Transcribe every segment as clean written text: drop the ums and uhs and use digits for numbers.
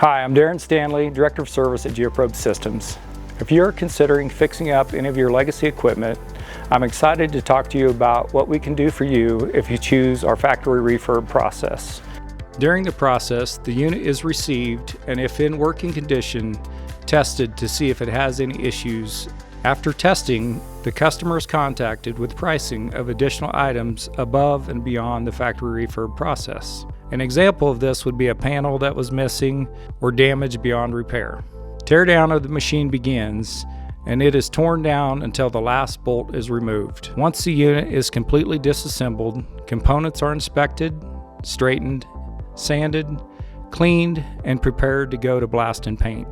Hi, I'm Darren Stanley, Director of Service at Geoprobe Systems. If you're considering fixing up any of your legacy equipment, I'm excited to talk to you about what we can do for you if you choose our factory refurb process. During the process, the unit is received and, if in working condition, tested to see if it has any issues. After testing, the customer is contacted with pricing of additional items above and beyond the factory refurb process. An example of this would be a panel that was missing or damaged beyond repair. Teardown of the machine begins, and it is torn down until the last bolt is removed. Once the unit is completely disassembled, components are inspected, straightened, sanded, cleaned, and prepared to go to blast and paint.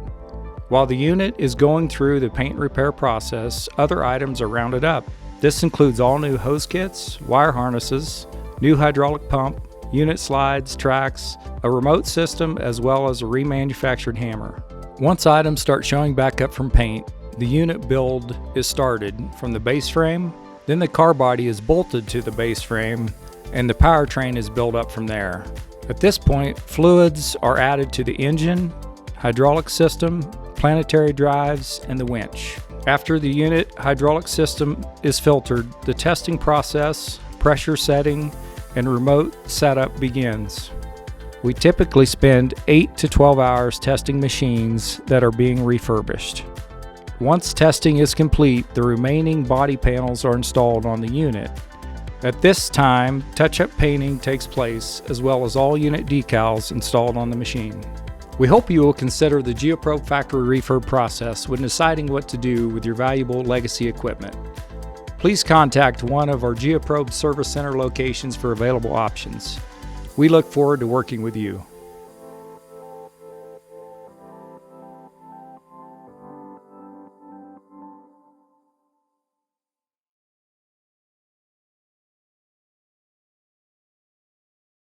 While the unit is going through the paint repair process, other items are rounded up. This includes all new hose kits, wire harnesses, new hydraulic pump, unit slides, tracks, a remote system, as well as a remanufactured hammer. Once items start showing back up from paint, the unit build is started from the base frame, then the car body is bolted to the base frame, and the powertrain is built up from there. At this point, fluids are added to the engine, hydraulic system, planetary drives, and the winch. After the unit hydraulic system is filtered, the testing process, pressure setting, and remote setup begins. We typically spend 8 to 12 hours testing machines that are being refurbished. Once testing is complete, the remaining body panels are installed on the unit. At this time, touch-up painting takes place, as well as all unit decals installed on the machine. We hope you will consider the Geoprobe Factory Refurb process when deciding what to do with your valuable legacy equipment. Please contact one of our Geoprobe Service Center locations for available options. We look forward to working with you.